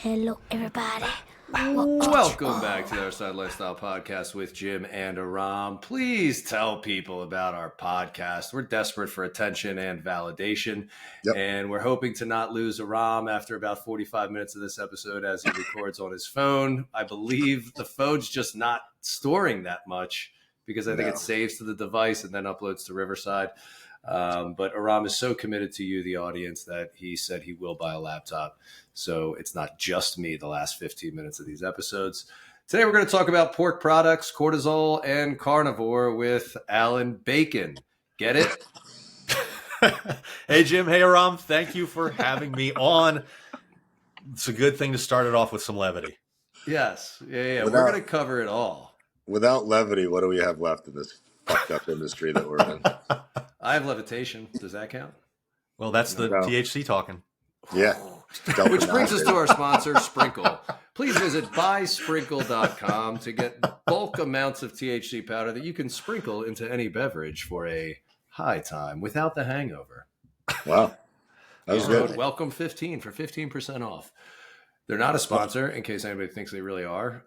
Hello, everybody. Welcome back to the Our Side Lifestyle Podcast with Jim and Aram. Please tell people about our podcast. We're desperate for attention and validation, and we're hoping to not lose Aram after about 45 minutes of this episode as he records on his phone. I believe the phone's just not storing that much because I think it saves to the device and then uploads to Riverside. But Aram is so committed to you, the audience, that he said he will buy a laptop. So it's not just me the last 15 minutes of these episodes. Today we're going to talk about pork products, cortisol, and carnivore with Allan Bacon. Get it? Hey, Jim. Hey, Aram. Thank you for having me on. It's a good thing to start it off with some levity. Yes. Yeah. We're going to cover it all. Without levity, what do we have left in this fucked up industry that we're in? I have levitation. Does that count? Well, that's the THC talking. Yeah. Which brings us to our sponsor, Sprinkle. Please visit buysprinkle.com to get bulk amounts of THC powder that you can sprinkle into any beverage for a high time without the hangover. Wow. That was good. Welcome 15 for 15% off. They're not a sponsor, in case anybody thinks they really are.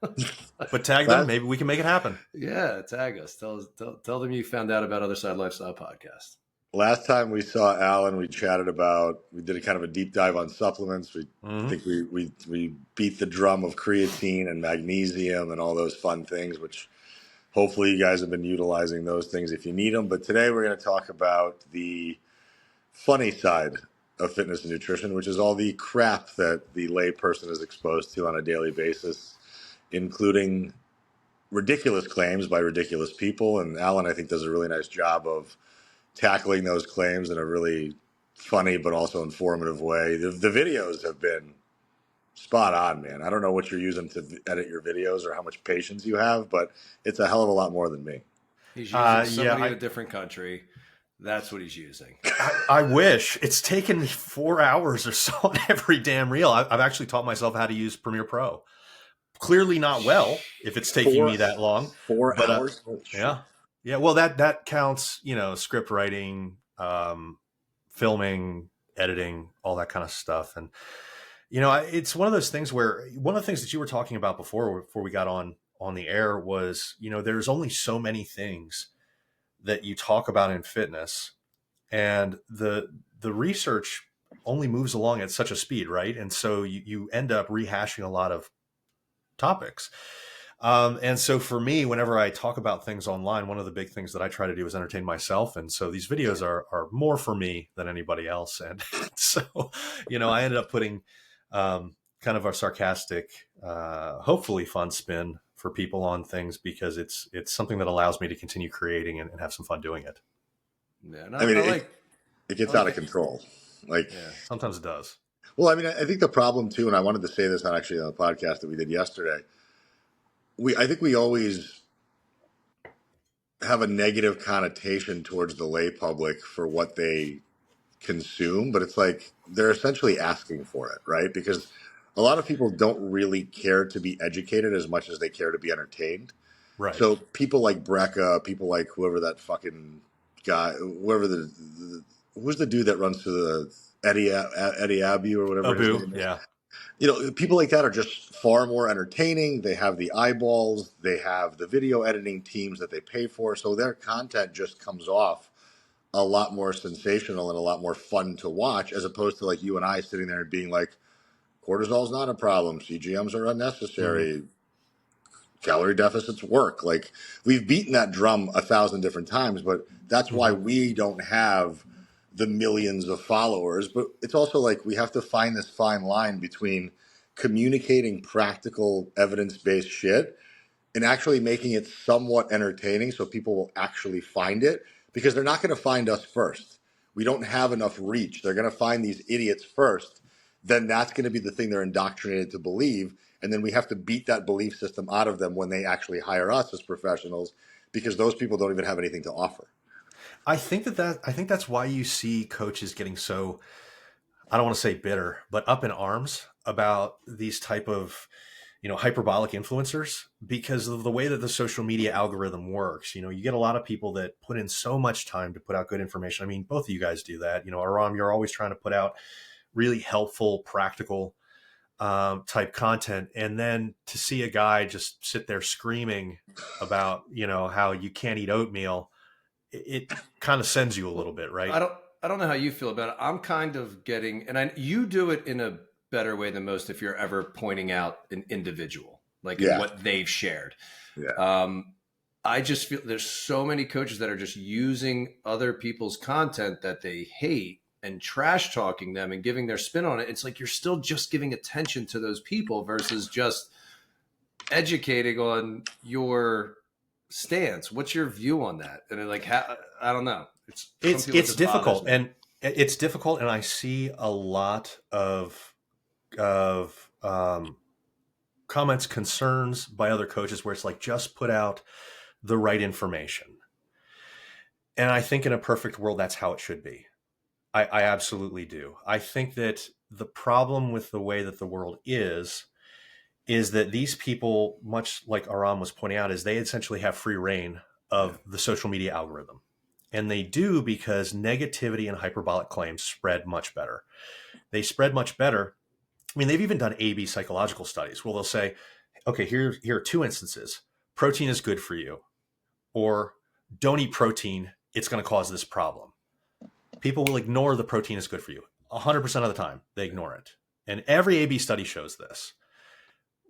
But tag them. Maybe we can make it happen. Yeah, tag us. Tell them you found out about Other Side Lifestyle Podcast. Last time we saw Allan, we chatted about, we did a kind of a deep dive on supplements. I think we beat the drum of creatine and magnesium and all those fun things, which hopefully you guys have been utilizing those things if you need them. But today we're going to talk about the funny side of fitness and nutrition, which is all the crap that the lay person is exposed to on a daily basis, including ridiculous claims by ridiculous people. And Allan, I think, does a really nice job of tackling those claims in a really funny but also informative way. The videos have been spot on, man. I don't know what you're using to edit your videos or how much patience you have, but it's a hell of a lot more than me. He's using somebody in a different country. That's what he's using. I wish. It's taken me 4 hours or so on every damn reel. I've actually taught myself how to use Premiere Pro. Clearly not well if it's taking me that long. 4 hours? Yeah. Yeah, well, that counts, script writing, filming, editing, all that kind of stuff. And, it's one of those things where one of the things that you were talking about before we got on the air was, there's only so many things that you talk about in fitness, and the research only moves along at such a speed, right? And so you end up rehashing a lot of topics. And so for me, whenever I talk about things online, one of the big things that I try to do is entertain myself. And so these videos are more for me than anybody else. And so, I ended up putting kind of a sarcastic, hopefully fun spin for people on things, because it's something that allows me to continue creating and have some fun doing it. Yeah, it gets out of control. Sometimes it does. Well, I think the problem too, and I wanted to say this on the podcast that we did yesterday, I think we always have a negative connotation towards the lay public for what they consume, but it's like they're essentially asking for it, right? Because a lot of people don't really care to be educated as much as they care to be entertained. Right. So people like Brecca, people like whoever that fucking guy, who's the dude that runs to the Eddie Abu or whatever his name is. Yeah. People like that are just far more entertaining. They have the eyeballs. They have the video editing teams that they pay for. So their content just comes off a lot more sensational and a lot more fun to watch, as opposed to like you and I sitting there and being like, cortisol's not a problem. CGMs are unnecessary. Calorie deficits work. Like, we've beaten that drum 1,000 different times, but that's why we don't have the millions of followers. But it's also like we have to find this fine line between communicating practical evidence-based shit and actually making it somewhat entertaining so people will actually find it, because they're not going to find us first. We don't have enough reach. They're going to find these idiots first. Then that's going to be the thing they're indoctrinated to believe. And then we have to beat that belief system out of them when they actually hire us as professionals, because those people don't even have anything to offer. I think that's why you see coaches getting so, I don't want to say bitter, but up in arms about these type of, hyperbolic influencers, because of the way that the social media algorithm works. You get a lot of people that put in so much time to put out good information. I mean, both of you guys do that. Aram, you're always trying to put out really helpful, practical type content. And then to see a guy just sit there screaming about, how you can't eat oatmeal, it kind of sends you a little bit, right? I don't know how you feel about it. I'm kind of getting, and you do it in a better way than most if you're ever pointing out an individual, like in what they've shared. Yeah. I just feel there's so many coaches that are just using other people's content that they hate and trash talking them and giving their spin on it. It's like you're still just giving attention to those people versus just educating on your stance. What's your view on that? And I don't know. It's difficult, and it's difficult, and I see a lot of comments, concerns by other coaches where it's like, just put out the right information. And I think in a perfect world, that's how it should be. I absolutely do. I think that the problem with the way that the world is that these people, much like Aram was pointing out, is they essentially have free reign of the social media algorithm. And they do because negativity and hyperbolic claims spread much better. They spread much better. I mean, they've even done A/B psychological studies where they'll say, okay, here are two instances. Protein is good for you, or don't eat protein. It's going to cause this problem. People will ignore the protein is good for you. 100% of the time, they ignore it. And every A/B study shows this.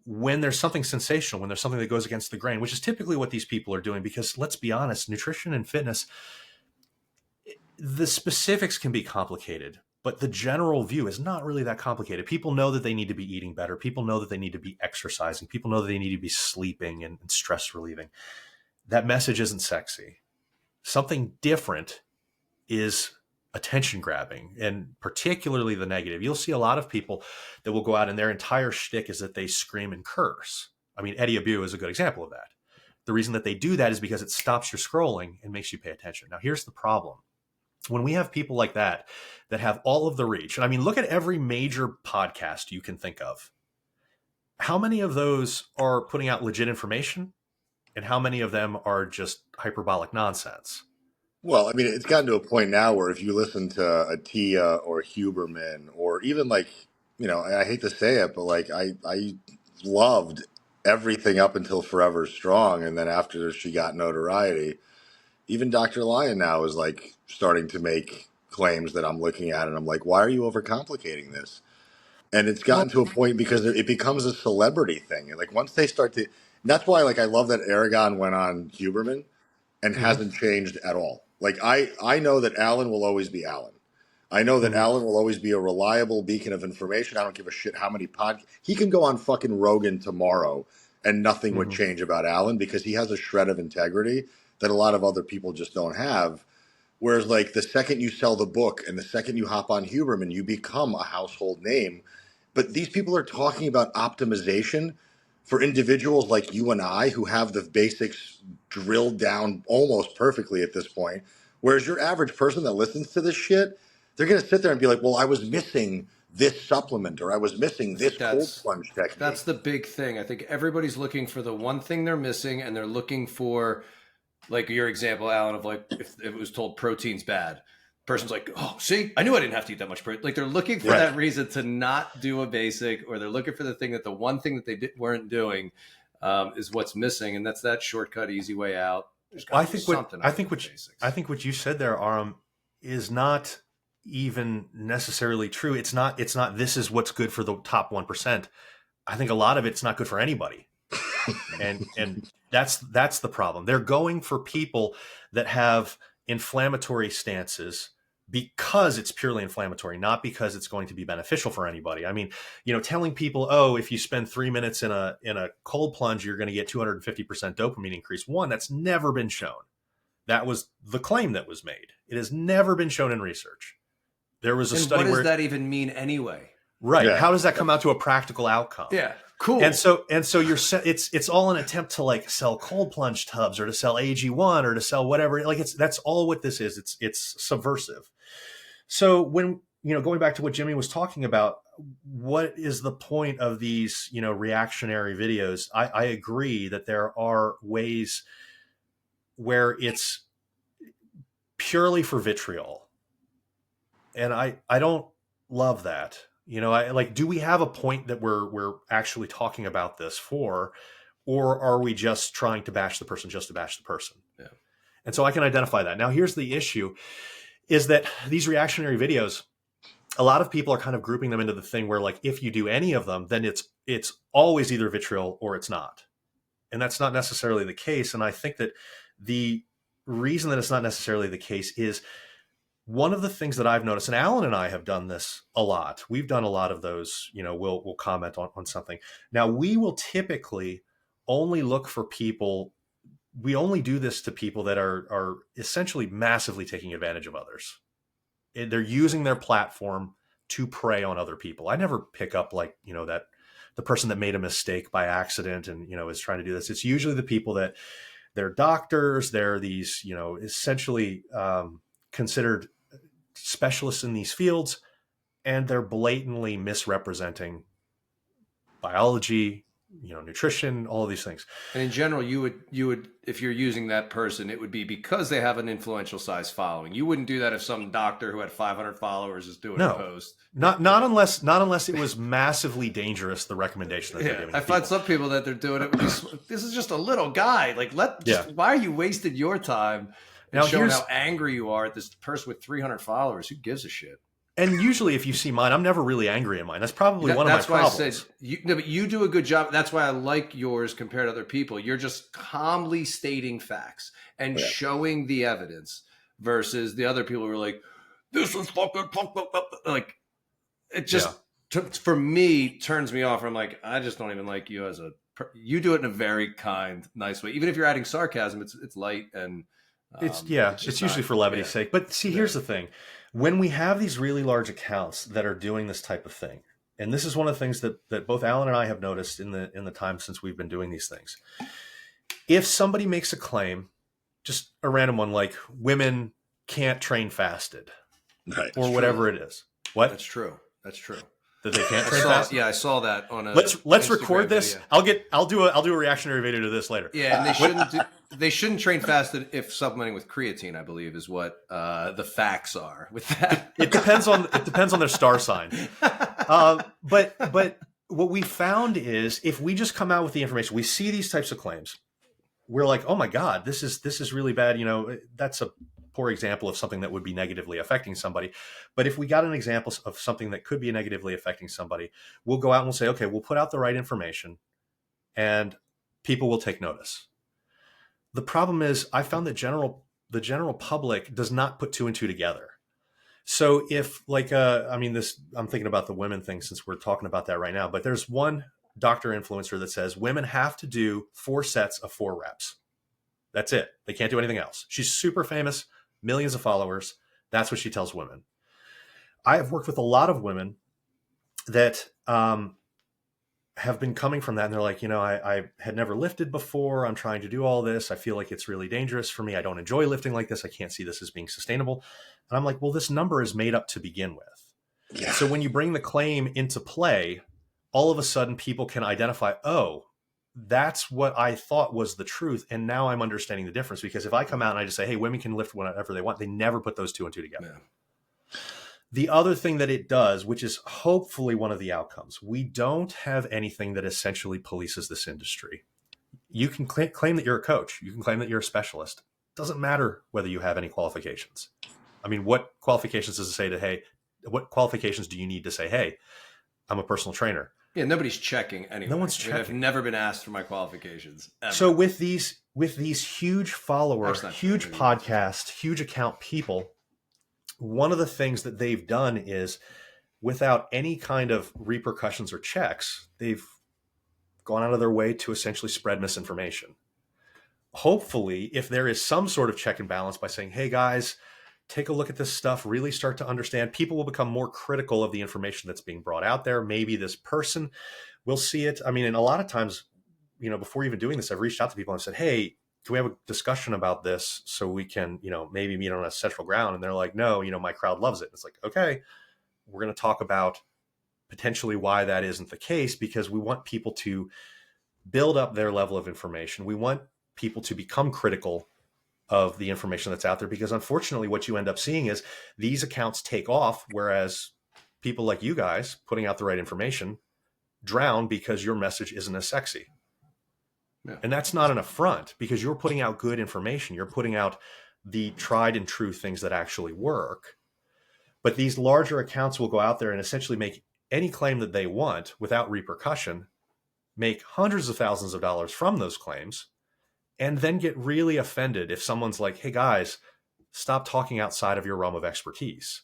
When there's something sensational, when there's something that goes against the grain, which is typically what these people are doing, because let's be honest, nutrition and fitness, the specifics can be complicated, but the general view is not really that complicated. People know that they need to be eating better. People know that they need to be exercising. People know that they need to be sleeping and stress relieving. That message isn't sexy. Something different is attention grabbing, and particularly the negative. You'll see a lot of people that will go out and their entire shtick is that they scream and curse. I mean, Eddie Abu is a good example of that. The reason that they do that is because it stops your scrolling and makes you pay attention. Now, here's the problem. When we have people like that have all of the reach, and I mean, look at every major podcast you can think of. How many of those are putting out legit information, and how many of them are just hyperbolic nonsense? Well, I mean, it's gotten to a point now where if you listen to a Tia or Huberman, or even like, I hate to say it, but like I loved everything up until Forever Strong, and then after she got notoriety, even Dr. Lyon now is like starting to make claims that I'm looking at, and I'm like, why are you overcomplicating this? And it's gotten to a point because it becomes a celebrity thing. And like once they start to, and that's why like I love that Aragon went on Huberman and hasn't changed at all. Like I know that Allan will always be Allan. I know that Allan will always be a reliable beacon of information. I don't give a shit how many he can go on fucking Rogan tomorrow and nothing would change about Allan because he has a shred of integrity that a lot of other people just don't have. Whereas like the second you sell the book and the second you hop on Huberman, you become a household name. But these people are talking about optimization for individuals like you and I who have the basics drilled down almost perfectly at this point. Whereas your average person that listens to this shit, they're going to sit there and be like, well, I was missing this supplement or I was missing this cold plunge technique. That's the big thing. I think everybody's looking for the one thing they're missing, and they're looking for, like your example, Allan, of like if it was told protein's bad. Person's like, oh, see, I knew I didn't have to eat that much protein. Like they're looking for that reason to not do a basic, or they're looking for the one thing that they weren't doing is what's missing, and that's that shortcut, easy way out. I think what you said there, Aram, is not even necessarily true. It's not. This is what's good for the top 1%. I think a lot of it's not good for anybody, and that's the problem. They're going for people that have inflammatory stances because it's purely inflammatory, not because it's going to be beneficial for anybody. I mean, telling people, oh, if you spend 3 minutes in a cold plunge, you're going to get 250% dopamine increase. One, that's never been shown. That was the claim that was made. It has never been shown in research. There was a study. What does that even mean anyway? Right. Yeah. How does that come out to a practical outcome? Yeah. Cool. And so it's all an attempt to like sell cold plunge tubs or to sell AG1 or to sell whatever. Like that's all what this is. It's subversive. So when, going back to what Jimmy was talking about, what is the point of these, reactionary videos? I agree that there are ways where it's purely for vitriol. And I don't love that. You know, I like, do we have a point that we're actually talking about this for, or are we just trying to bash the person just to bash the person? Yeah. And so I can identify that. Now, here's the issue is that these reactionary videos, a lot of people are kind of grouping them into the thing where, like, if you do any of them, then it's always either vitriol or it's not. And that's not necessarily the case. And I think that the reason that it's not necessarily the case is one of the things that I've noticed, and Allan and I have done this a lot. We've done a lot of those, you know, we'll comment on something. Now, we will typically only look for people. We only do this to people that are essentially massively taking advantage of others. They're using their platform to prey on other people. I never pick up, like, you know, that the person that made a mistake by accident and, you know, is trying to do this. It's usually the people that they're doctors. They're these, you know, essentially considered specialists in these fields, and they're blatantly misrepresenting biology, you know, nutrition, all of these things. And in general, you would, if you're using that person, it would be because they have an influential size following. You wouldn't do that if some doctor who had 500 followers is doing a post. Not unless it was massively dangerous, the recommendation that they're giving. I find some people that they're doing it. This is just a little guy. Like, why are you wasting your time and showing how angry you are at this person with 300 followers? Who gives a shit? And usually, if you see mine, I'm never really angry at mine. That's probably one of my problems. That's why I said, but you do a good job. That's why I like yours compared to other people. You're just calmly stating facts and showing the evidence versus the other people who are like, this is fucking like, it just, for me, turns me off. I'm like, I just don't even like you as you do it in a very kind, nice way. Even if you're adding sarcasm, it's light and it's usually for levity's sake. But see, here's the thing. When we have these really large accounts that are doing this type of thing, and this is one of the things that both Allan and I have noticed in the time since we've been doing these things. If somebody makes a claim, just a random one, like women can't train fasted, right, or whatever it is. What? That's true. That they can't train fasted. Yeah, I saw that on a. Let's record this. Video. I'll do a reactionary video to this later. Yeah, and they shouldn't train fasted if supplementing with creatine, I believe, is what the facts are with that. It depends on their star sign. But what we found is if we just come out with the information, we see these types of claims, we're like, oh my God, this is really bad. You know, that's a poor example of something that would be negatively affecting somebody. But if we got an example of something that could be negatively affecting somebody, we'll go out and we'll say, okay, we'll put out the right information and people will take notice. The problem is I found that the general public does not put two and two together. So if like, I'm thinking about the women thing since we're talking about that right now, but there's one doctor influencer that says women have to do 4 sets of 4 reps. That's it. They can't do anything else. She's super famous, millions of followers. That's what she tells women. I have worked with a lot of women that have been coming from that. And they're like, you know, I had never lifted before. I'm trying to do all this. I feel like it's really dangerous for me. I don't enjoy lifting like this. I can't see this as being sustainable. And I'm like, well, this number is made up to begin with. Yeah. So when you bring the claim into play, all of a sudden people can identify, oh, that's what I thought was the truth. And now I'm understanding the difference, because if I come out and I just say, hey, women can lift whatever they want, they never put those 2 and 2 together. Yeah. The other thing that it does, which is hopefully one of the outcomes, we don't have anything that essentially polices this industry. You can claim that you're a coach. You can claim that you're a specialist. It doesn't matter whether you have any qualifications. I mean, what qualifications does it say to, hey, what qualifications do you need to say, hey, I'm a personal trainer? Yeah, nobody's checking anyway. No one's checking. I've never been asked for my qualifications, ever. So with these huge followers, huge podcast, huge account people, one of the things that they've done is, without any kind of repercussions or checks, they've gone out of their way to essentially spread misinformation. Hopefully, if there is some sort of check and balance by saying, hey guys, take a look at this stuff, really start to understand, people will become more critical of the information that's being brought out there. Maybe this person will see it. I mean, and a lot of times, you know, before even doing this, I've reached out to people and said, hey, can we have a discussion about this so we can, you know, maybe meet on a central ground? And they're like, no, you know, my crowd loves it. It's like, okay, we're going to talk about potentially why that isn't the case, because we want people to build up their level of information. We want people to become critical of the information that's out there, because unfortunately what you end up seeing is these accounts take off, whereas people like you guys putting out the right information drown because your message isn't as sexy. Yeah. And that's not an affront, because you're putting out good information. You're putting out the tried and true things that actually work. But these larger accounts will go out there and essentially make any claim that they want without repercussion, make hundreds of thousands of dollars from those claims, and then get really offended if someone's like, hey guys, stop talking outside of your realm of expertise.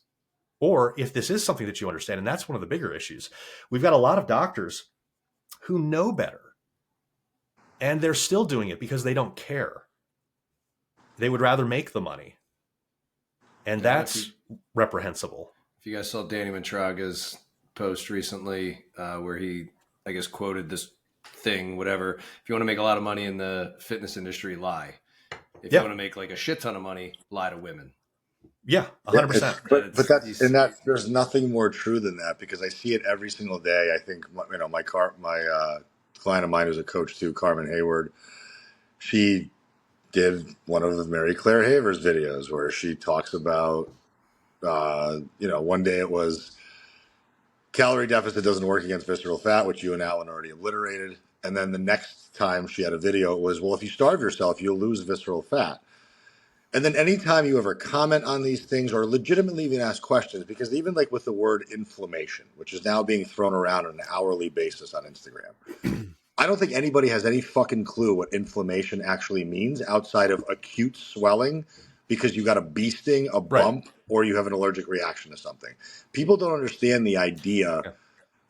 Or if this is something that you understand, and that's one of the bigger issues. We've got a lot of doctors who know better, and they're still doing it because they don't care. They would rather make the money. And that's reprehensible. If you guys saw Danny Mantraga's post recently, where he, I guess, quoted this thing, whatever. If you want to make a lot of money in the fitness industry, lie. If you want to make like a shit ton of money, lie to women. Yeah, 100%. But there's nothing more true than that, because I see it every single day. I think, my client of mine who's a coach too, Carmen Hayward, she did one of Mary Claire Haver's videos where she talks about, one day it was calorie deficit doesn't work against visceral fat, which you and Allan already obliterated. And then the next time she had a video, it was, well, if you starve yourself, you'll lose visceral fat. And then anytime you ever comment on these things or legitimately even ask questions, because even like with the word inflammation, which is now being thrown around on an hourly basis on Instagram, I don't think anybody has any fucking clue what inflammation actually means outside of acute swelling because you got a bee sting, a bump, or you have an allergic reaction to something. People don't understand the idea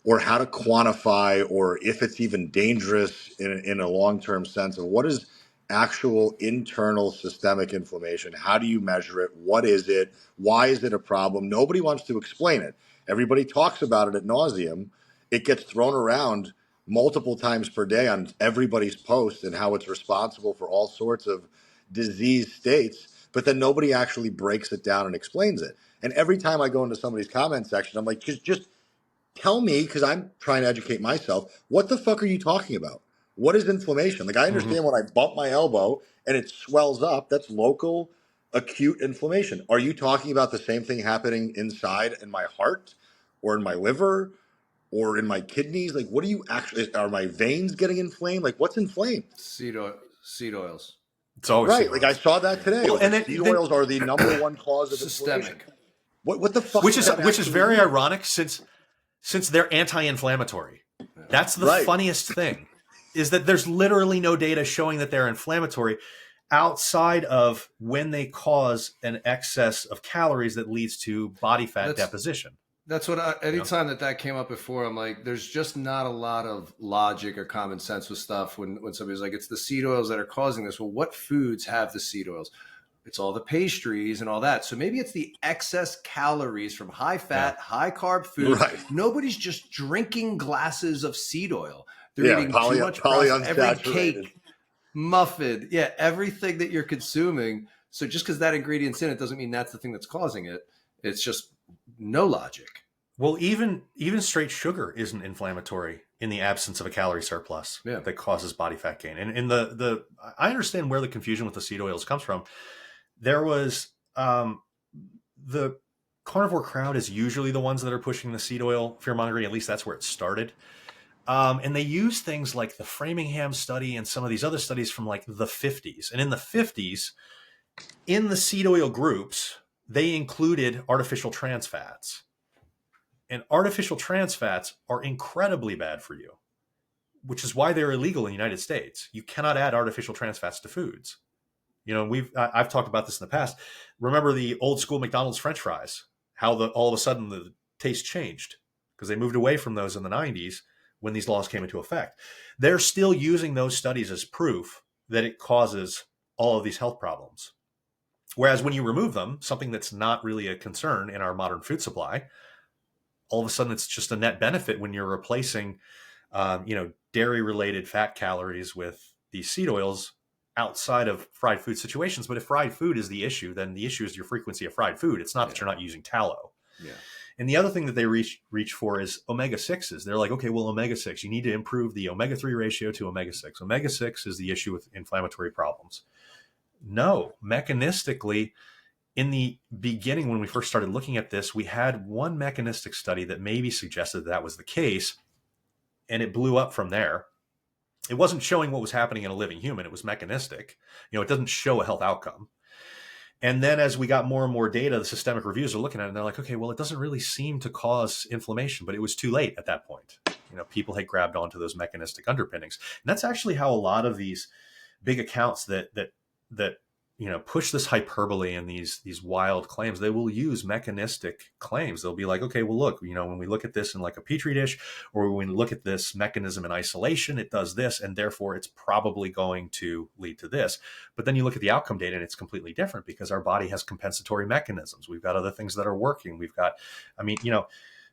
or how to quantify, or if it's even dangerous in a long-term sense of what is actual internal systemic inflammation. How do you measure it? What is it? Why is it a problem? Nobody wants to explain it. Everybody talks about it ad nauseum. It gets thrown around multiple times per day on everybody's posts and how it's responsible for all sorts of disease states, but then nobody actually breaks it down and explains it. And every time I go into somebody's comment section, I'm like, just tell me, because I'm trying to educate myself, what the fuck are you talking about? What is inflammation? Like, I understand when I bump my elbow and it swells up, that's local acute inflammation. Are you talking about the same thing happening inside in my heart or in my liver or in my kidneys? Like, what are you actually, are my veins getting inflamed? Like, what's inflamed? Seed oils. It's always right. Like, I saw that today. Well, and seed oils are the number one cause of systemic inflammation. What the fuck? Which is very ironic since they're anti-inflammatory. That's the funniest thing, is that there's literally no data showing that they're inflammatory outside of when they cause an excess of calories that leads to body fat deposition. That's what anytime that came up before, I'm like, there's just not a lot of logic or common sense with stuff when somebody's like, it's the seed oils that are causing this. Well, what foods have the seed oils? It's all the pastries and all that. So maybe it's the excess calories from high fat, high carb food. Right. Nobody's just drinking glasses of seed oil. They're eating too much every cake, muffin, everything that you're consuming. So just because that ingredient's in it doesn't mean that's the thing that's causing it. It's just no logic. Well, even straight sugar isn't inflammatory in the absence of a calorie surplus that causes body fat gain. And I understand where the confusion with the seed oils comes from. There was the carnivore crowd is usually the ones that are pushing the seed oil fear-mongering. At least that's where it started. And they use things like the Framingham study and some of these other studies from like the 50s. And in the 50s, in the seed oil groups, they included artificial trans fats. And artificial trans fats are incredibly bad for you, which is why they're illegal in the United States. You cannot add artificial trans fats to foods. You know, I've talked about this in the past. Remember the old school McDonald's French fries, how all of a sudden the taste changed because they moved away from those in the 90s when these laws came into effect. They're still using those studies as proof that it causes all of these health problems. Whereas when you remove them, something that's not really a concern in our modern food supply, all of a sudden it's just a net benefit when you're replacing, dairy-related fat calories with these seed oils outside of fried food situations. But if fried food is the issue, then the issue is your frequency of fried food. It's not that you're not using tallow. Yeah. And the other thing that they reach for is omega-6s. They're like, okay, well, omega-6, you need to improve the omega-3 ratio to omega-6. Omega-6 is the issue with inflammatory problems. No, mechanistically, in the beginning, when we first started looking at this, we had one mechanistic study that maybe suggested that was the case, and it blew up from there. It wasn't showing what was happening in a living human. It was mechanistic. It doesn't show a health outcome. And then as we got more and more data, the systemic reviews are looking at it and they're like, okay, well, it doesn't really seem to cause inflammation, but it was too late at that point. People had grabbed onto those mechanistic underpinnings. And that's actually how a lot of these big accounts that push this hyperbole and these wild claims, they will use mechanistic claims. They'll be like, okay, well, look, when we look at this in like a petri dish, or when we look at this mechanism in isolation, it does this, and therefore it's probably going to lead to this. But then you look at the outcome data and it's completely different, because our body has compensatory mechanisms. We've got other things that are working. We've got,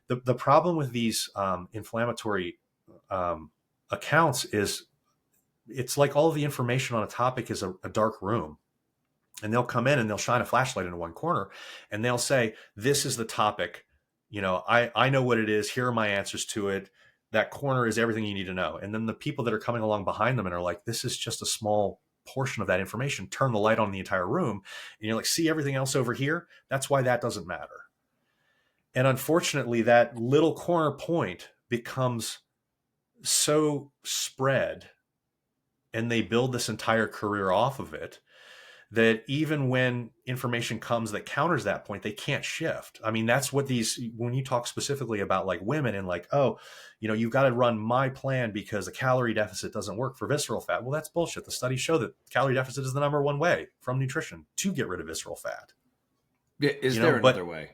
the problem with these inflammatory accounts is it's like all of the information on a topic is a dark room. And they'll come in and they'll shine a flashlight into one corner and they'll say, this is the topic. I know what it is. Here are my answers to it. That corner is everything you need to know. And then the people that are coming along behind them and are like, this is just a small portion of that information. Turn the light on the entire room. And you're like, see everything else over here? That's why that doesn't matter. And unfortunately, that little corner point becomes so spread, and they build this entire career off of it, that even when information comes that counters that point, they can't shift. I mean, that's what when you talk specifically about like women and like, oh, you've got to run my plan because a calorie deficit doesn't work for visceral fat. Well, that's bullshit. The studies show that calorie deficit is the number one way from nutrition to get rid of visceral fat. Is there another way?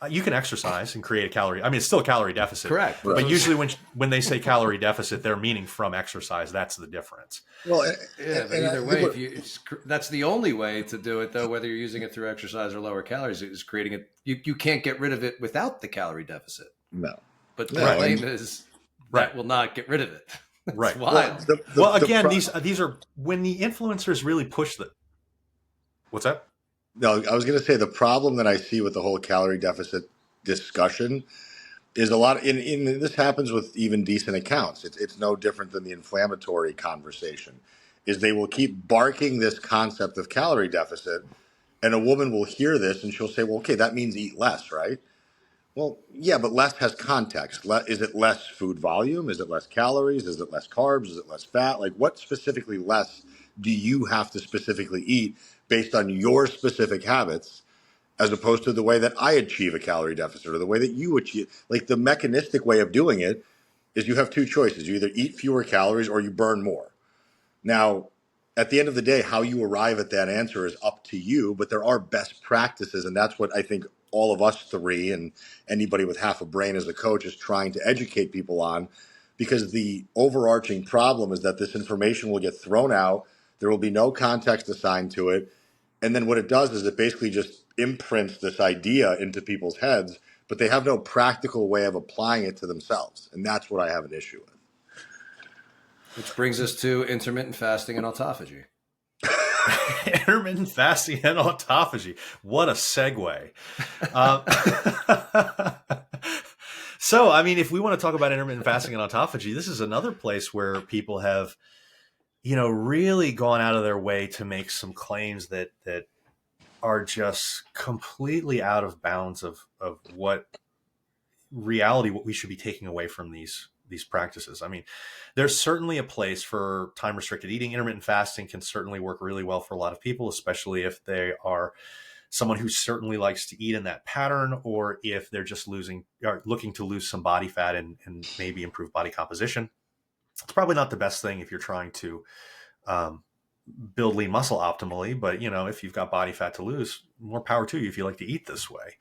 You can exercise and create a calorie. I mean, it's still a calorie deficit. Correct. But usually when they say calorie deficit, they're meaning from exercise. That's the difference. Well, but either way, that's the only way to do it, though, whether you're using it through exercise or lower calories, is creating it. You can't get rid of it without the calorie deficit. No. But the claim is that will not get rid of it. That's right. Wild. These are when the influencers really push the. What's that? No, I was going to say the problem that I see with the whole calorie deficit discussion is a lot. In this happens with even decent accounts. It's no different than the inflammatory conversation. Is they will keep barking this concept of calorie deficit, and a woman will hear this and she'll say, "Well, okay, that means eat less, right?" Well, yeah, but less has context. Is it less food volume? Is it less calories? Is it less carbs? Is it less fat? Like, what specifically less do you have to specifically eat based on your specific habits, as opposed to the way that I achieve a calorie deficit or the way that you achieve? Like, the mechanistic way of doing it is you have two choices. You either eat fewer calories or you burn more. Now, at the end of the day, how you arrive at that answer is up to you, but there are best practices, and that's what I think all of us three and anybody with half a brain as a coach is trying to educate people on, because the overarching problem is that this information will get thrown out. There will be no context assigned to it. And then what it does is it basically just imprints this idea into people's heads, but they have no practical way of applying it to themselves. And that's what I have an issue with. Which brings us to intermittent fasting and autophagy. Intermittent fasting and autophagy. What a segue. So, I mean, if we want to talk about intermittent fasting and autophagy, this is another place where people have, really gone out of their way to make some claims that are just completely out of bounds of what reality, what we should be taking away from these practices. I mean, there's certainly a place for time restricted eating. Intermittent fasting can certainly work really well for a lot of people, especially if they are someone who certainly likes to eat in that pattern, or if they're just looking to lose some body fat and maybe improve body composition. It's probably not the best thing if you're trying to build lean muscle optimally, but if you've got body fat to lose, more power to you if you like to eat this way.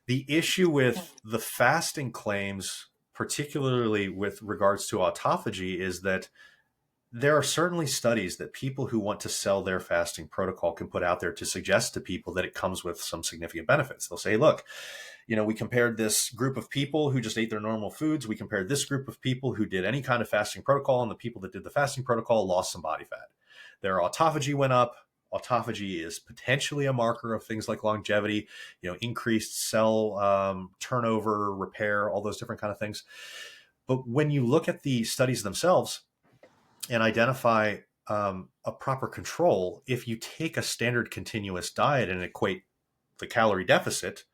The issue with the fasting claims, particularly with regards to autophagy, is that there are certainly studies that people who want to sell their fasting protocol can put out there to suggest to people that it comes with some significant benefits. They'll say, look, we compared this group of people who just ate their normal foods. We compared this group of people who did any kind of fasting protocol, and the people that did the fasting protocol lost some body fat. Their autophagy went up. Autophagy is potentially a marker of things like longevity, increased cell turnover, repair, all those different kind of things. But when you look at the studies themselves and identify a proper control, if you take a standard continuous diet and equate the calorie deficit,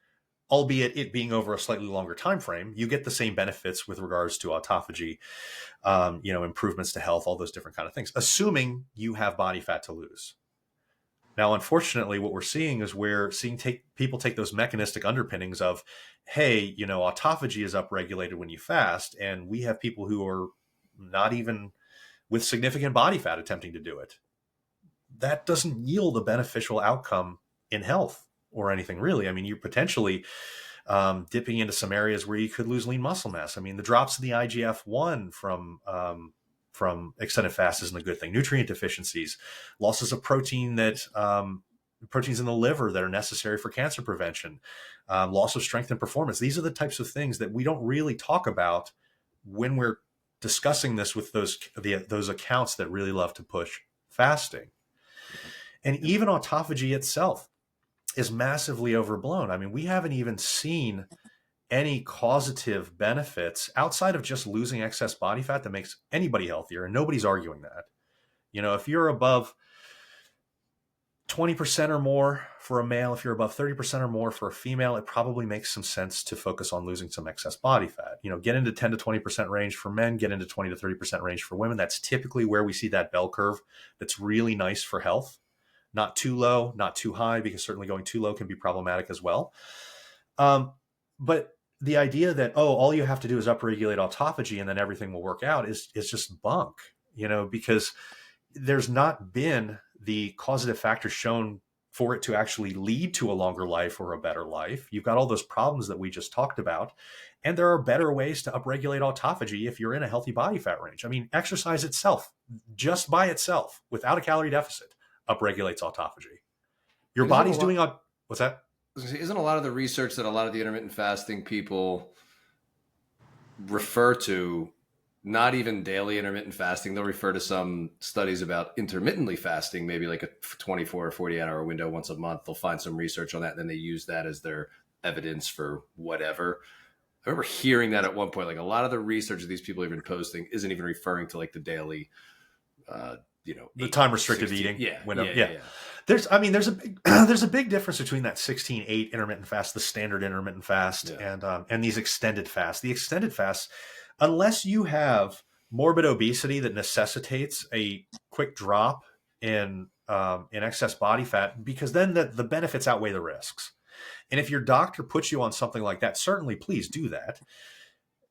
albeit it being over a slightly longer time frame, you get the same benefits with regards to autophagy, improvements to health, all those different kind of things, assuming you have body fat to lose. Now, unfortunately, what we're seeing is people take those mechanistic underpinnings of, hey, autophagy is upregulated when you fast, and we have people who are not even with significant body fat attempting to do it. That doesn't yield a beneficial outcome in health or anything really. I mean, you're potentially dipping into some areas where you could lose lean muscle mass. I mean, the drops in the IGF-1 from extended fast isn't a good thing. Nutrient deficiencies, losses of protein proteins in the liver that are necessary for cancer prevention, loss of strength and performance. These are the types of things that we don't really talk about when we're discussing this with those accounts that really love to push fasting. And even autophagy itself is massively overblown. I mean, we haven't even seen any causative benefits outside of just losing excess body fat that makes anybody healthier. And nobody's arguing that. If you're above 20% or more for a male, if you're above 30% or more for a female, it probably makes some sense to focus on losing some excess body fat. Get into 10 to 20% range for men, get into 20 to 30% range for women. That's typically where we see that bell curve that's really nice for health. Not too low, not too high, because certainly going too low can be problematic as well. But the idea that, all you have to do is upregulate autophagy and then everything will work out is just bunk, because there's not been the causative factors shown for it to actually lead to a longer life or a better life. You've got all those problems that we just talked about, and there are better ways to upregulate autophagy if you're in a healthy body fat range. I mean, exercise itself, just by itself, without a calorie deficit, upregulates autophagy. Your body's doing what's that? Isn't a lot of the research that a lot of the intermittent fasting people refer to not even daily intermittent fasting? They'll refer to some studies about intermittently fasting, maybe like a 24 or 48-hour window once a month. They'll find some research on that, and then they use that as their evidence for whatever. I remember hearing that at one point. Like, a lot of the research that these people have been posting isn't even referring to like the daily the time restricted eating window. Yeah. There's a big difference between that 16-8 intermittent fast, the standard intermittent fast, and these extended fasts. The extended fasts, unless you have morbid obesity that necessitates a quick drop in excess body fat, because then the benefits outweigh the risks. And if your doctor puts you on something like that, certainly please do that.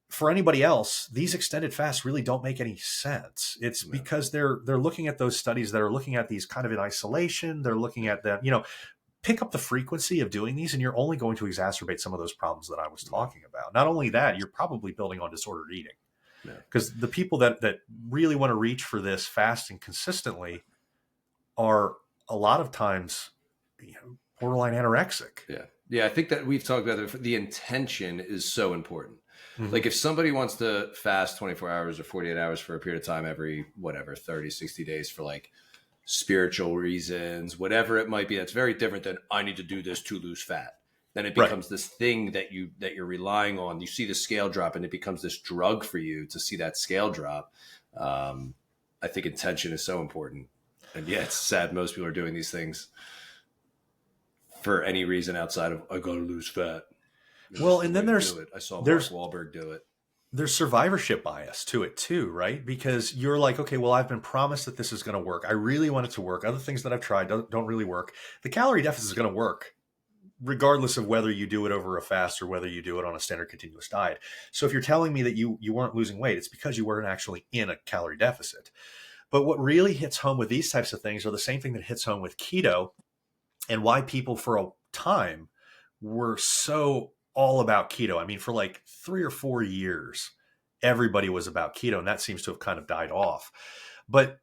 For anybody else, these extended fasts really don't make any sense. It's because they're looking at those studies that are looking at these kind of in isolation. They're looking at them, pick up the frequency of doing these, and you're only going to exacerbate some of those problems that I was talking about. Not only that, you're probably building on disordered eating, because the people that really want to reach for this fasting consistently are a lot of times, borderline anorexic. Yeah. I think that we've talked about the intention is so important. Mm-hmm. Like, if somebody wants to fast 24 hours or 48 hours for a period of time every 30, 60 days for like spiritual reasons, whatever it might be, that's very different than I need to do this to lose fat. Then it becomes this thing that you're relying on. You see the scale drop, and it becomes this drug for you to see that scale drop. I think intention is so important. And it's sad most people are doing these things for any reason outside of, I got to lose fat. Well, and then I saw Mark Wahlberg do it. There's survivorship bias to it too, right? Because you're like, okay, well, I've been promised that this is going to work. I really want it to work. Other things that I've tried don't really work. The calorie deficit is going to work regardless of whether you do it over a fast or whether you do it on a standard continuous diet. So if you're telling me that you weren't losing weight, it's because you weren't actually in a calorie deficit. But what really hits home with these types of things are the same thing that hits home with keto, and why people for a time were so all about keto. I mean, for like 3 or 4 years, everybody was about keto, and that seems to have kind of died off. But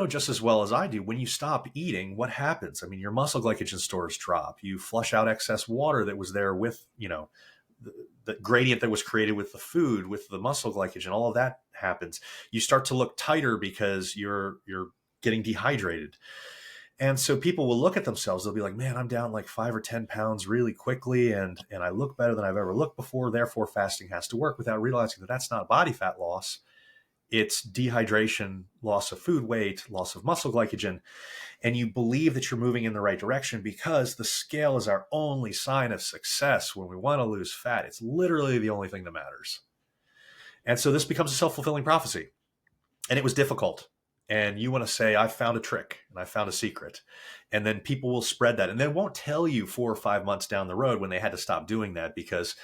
just as well as I do, when you stop eating, what happens? I mean, your muscle glycogen stores drop. You flush out excess water that was there with, the gradient that was created with the food, with the muscle glycogen, all of that happens. You start to look tighter because you're getting dehydrated. And so people will look at themselves, they'll be like, man, I'm down like 5 or 10 pounds really quickly, and I look better than I've ever looked before, therefore fasting has to work, without realizing that that's not body fat loss. it's dehydration, loss of food weight, loss of muscle glycogen, and you believe that you're moving in the right direction because the scale is our only sign of success when we want to lose fat. It's literally the only thing that matters. And so this becomes a self-fulfilling prophecy. And it was difficult. And you want to say, I found a trick and I found a secret. And then people will spread that. And they won't tell you 4 or 5 months down the road when they had to stop doing that because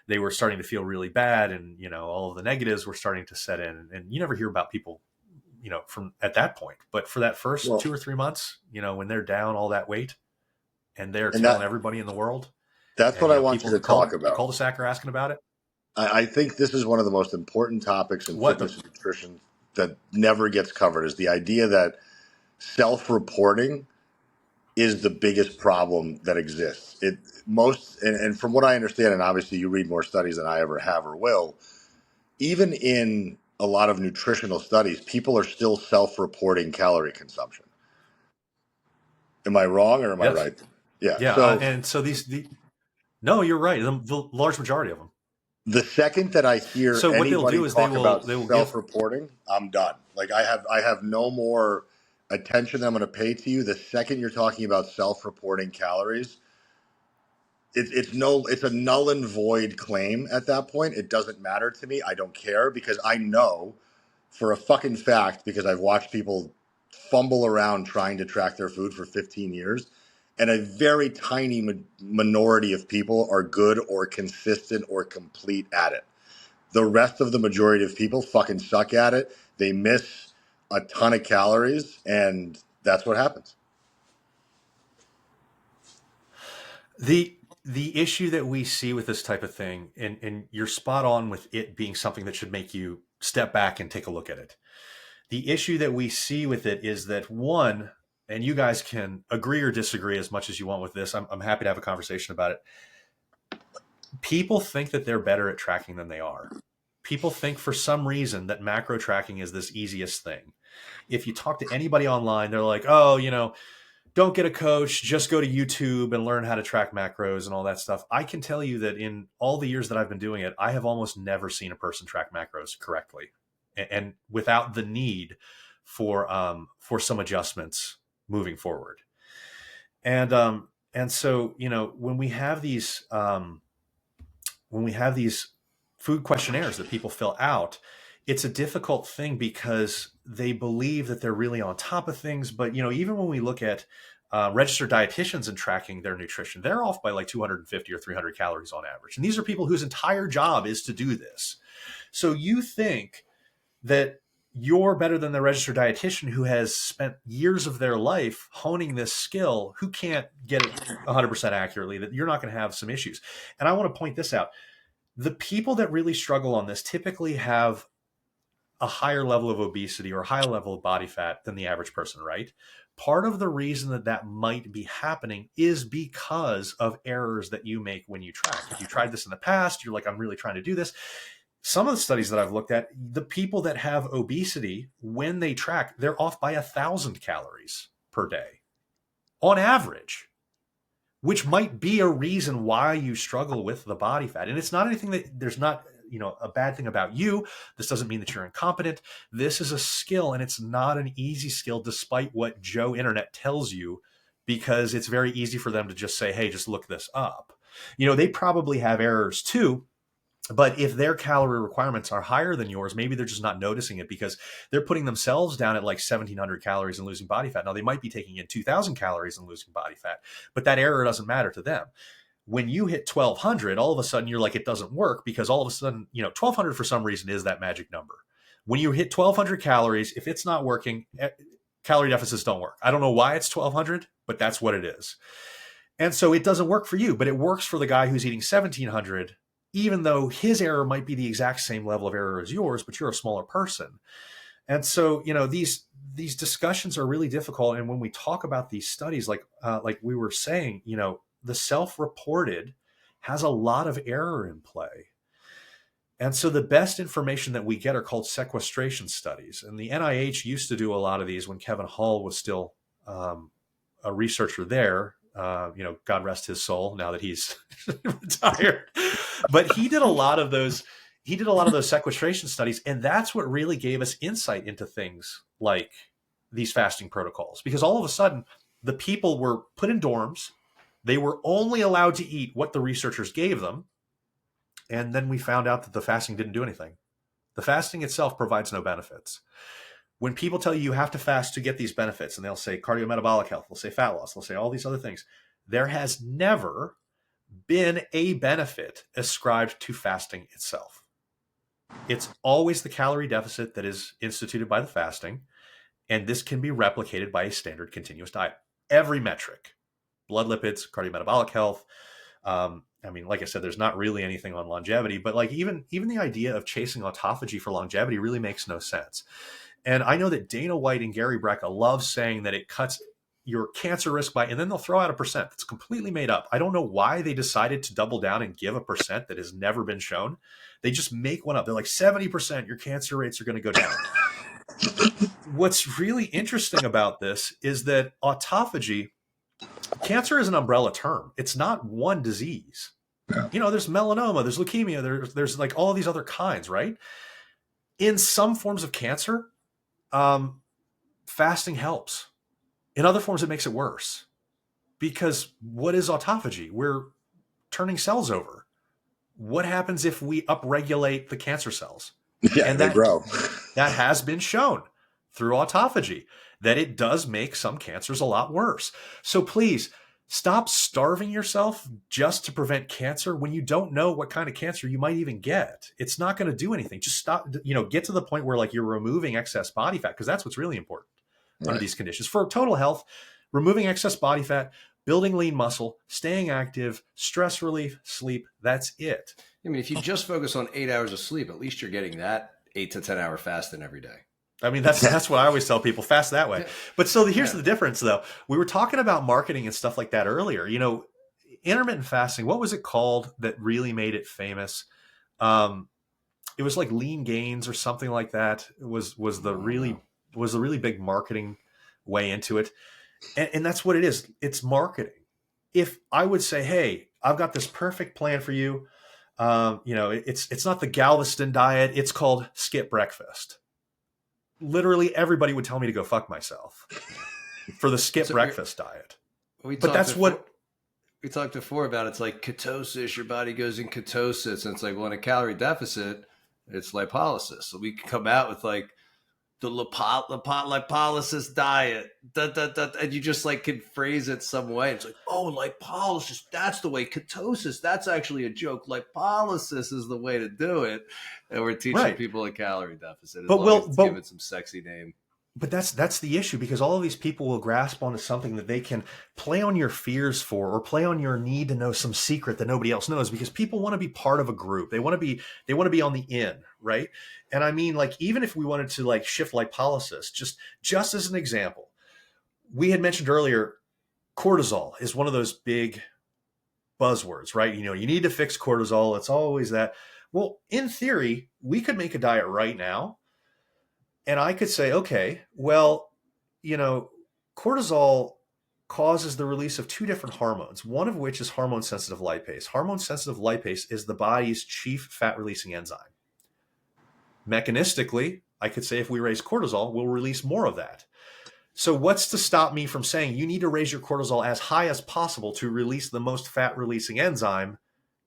they were starting to feel really bad. And, all of the negatives were starting to set in. And you never hear about people, from at that point. But for that first 2 or 3 months, when they're down all that weight and they're telling everybody in the world. That's what I want you to talk about. Cul-de-sac are asking about it. I think this is one of the most important topics in fitness and nutrition that never gets covered, is the idea that self-reporting is the biggest problem that exists. And from what I understand, and obviously you read more studies than I ever have or will, even in a lot of nutritional studies, people are still self-reporting calorie consumption. Am I wrong or am I right? Yeah. No, you're right. The large majority of them. The second that I hear anybody talk about self-reporting, I'm done. Like I have no more attention I'm going to pay to you. The second you're talking about self-reporting calories, it's a null and void claim at that point. It doesn't matter to me. I don't care because I know for a fucking fact, because I've watched people fumble around trying to track their food for 15 years. And a very tiny minority of people are good or consistent or complete at it. The rest of the majority of people fucking suck at it. They miss a ton of calories, and that's what happens. The issue that we see with this type of thing, and you're spot on with it being something that should make you step back and take a look at it. The issue that we see with it is that, one, and you guys can agree or disagree as much as you want with this. I'm happy to have a conversation about it. People think that they're better at tracking than they are. People think for some reason that macro tracking is this easiest thing. If you talk to anybody online, they're like, oh, don't get a coach, just go to YouTube and learn how to track macros and all that stuff. I can tell you that in all the years that I've been doing it, I have almost never seen a person track macros correctly and without the need for some adjustments moving forward. And so, when we have these food questionnaires that people fill out, it's a difficult thing because they believe that they're really on top of things. But, even when we look at registered dietitians and tracking their nutrition, they're off by like 250 or 300 calories on average. And these are people whose entire job is to do this. So you think that you're better than the registered dietitian who has spent years of their life honing this skill, who can't get it 100% accurately, that you're not going to have some issues. And I want to point this out. The people that really struggle on this typically have a higher level of obesity or a higher level of body fat than the average person, right? Part of the reason that might be happening is because of errors that you make when you track. If you tried this in the past, you're like, I'm really trying to do this. Some of the studies that I've looked at, the people that have obesity, when they track, they're off by 1,000 calories per day on average, which might be a reason why you struggle with the body fat. And it's not anything that there's not, a bad thing about you. This doesn't mean that you're incompetent. This is a skill, and it's not an easy skill, despite what Joe Internet tells you, because it's very easy for them to just say, hey, just look this up. They probably have errors too. But if their calorie requirements are higher than yours, maybe they're just not noticing it because they're putting themselves down at like 1,700 calories and losing body fat. Now, they might be taking in 2,000 calories and losing body fat, but that error doesn't matter to them. When you hit 1,200, all of a sudden you're like, it doesn't work because all of a sudden, 1,200 for some reason is that magic number. When you hit 1,200 calories, if it's not working, calorie deficits don't work. I don't know why it's 1,200, but that's what it is. And so it doesn't work for you, but it works for the guy who's eating 1,700, even though his error might be the exact same level of error as yours, but you're a smaller person. And so, these discussions are really difficult. And when we talk about these studies, like we were saying, the self-reported has a lot of error in play. And so the best information that we get are called sequestration studies. And the NIH used to do a lot of these when Kevin Hall was still a researcher there. God rest his soul now that he's retired. But he did a lot of those he did a lot of those sequestration studies, and that's what really gave us insight into things like these fasting protocols. Because all of a sudden, the people were put in dorms. They were only allowed to eat what the researchers gave them. And then we found out that the fasting didn't do anything. The fasting itself provides no benefits. When people tell you have to fast to get these benefits, and they'll say cardiometabolic health, they'll say fat loss, they'll say all these other things, there has never been a benefit ascribed to fasting itself. It's always the calorie deficit that is instituted by the fasting, and this can be replicated by a standard continuous diet. Every metric, blood lipids, cardiometabolic health. I mean, like I said, there's not really anything on longevity, but like even the idea of chasing autophagy for longevity really makes no sense. And I know that Dana White and Gary Brecka love saying that it cuts your cancer risk by, and then they'll throw out a percent that's completely made up. I don't know why they decided to double down and give a percent that has never been shown. They just make one up. They're like 70%, your cancer rates are going to go down. What's really interesting about this is that autophagy, cancer is an umbrella term. It's not one disease. Yeah. You know, there's melanoma, there's leukemia, there's like all these other kinds, right? In some forms of cancer, fasting helps. In other forms, it makes it worse. Because what is autophagy? We're turning cells over. What happens if we upregulate the cancer cells? Yeah, and they grow. That has been shown through autophagy, that it does make some cancers a lot worse. So please stop starving yourself just to prevent cancer when you don't know what kind of cancer you might even get. It's not going to do anything. Just stop, get to the point where like you're removing excess body fat, because that's what's really important under these conditions. For total health, removing excess body fat, building lean muscle, staying active, stress relief, sleep, that's it. I mean, if you just focus on 8 hours of sleep, at least you're getting that 8 to 10 hour fasting every day. I mean, that's what I always tell people, fast that way. But so here's the difference, though. We were talking about marketing and stuff like that earlier. Intermittent fasting, what was it called that really made it famous? It was like Lean Gains or something like that. It was the really big marketing way into it. And that's what it is. It's marketing. If I would say, hey, I've got this perfect plan for you. It's not the Galveston diet. It's called skip breakfast. Literally everybody would tell me to go fuck myself for the skip breakfast diet. But that's what we talked before about. It's like ketosis. Your body goes in ketosis. And it's like, well, in a calorie deficit, it's lipolysis. So we can come out with like the lipolysis diet, and you just like can phrase it some way. It's like, oh, lipolysis, that's the way. Ketosis, that's actually a joke. Lipolysis is the way to do it, and we're teaching people a calorie deficit. But give it some sexy name. But that's the issue, because all of these people will grasp onto something that they can play on your fears for, or play on your need to know some secret that nobody else knows, because people want to be part of a group. They want to be on the in, right? And I mean, like, even if we wanted to like shift lipolysis, just as an example, we had mentioned earlier, cortisol is one of those big buzzwords, right? You need to fix cortisol. It's always that. Well, in theory, we could make a diet right now, and I could say, okay, well, cortisol causes the release of two different hormones, one of which is hormone-sensitive lipase. Hormone-sensitive lipase is the body's chief fat-releasing enzyme. Mechanistically, I could say if we raise cortisol, we'll release more of that. So what's to stop me from saying you need to raise your cortisol as high as possible to release the most fat-releasing enzyme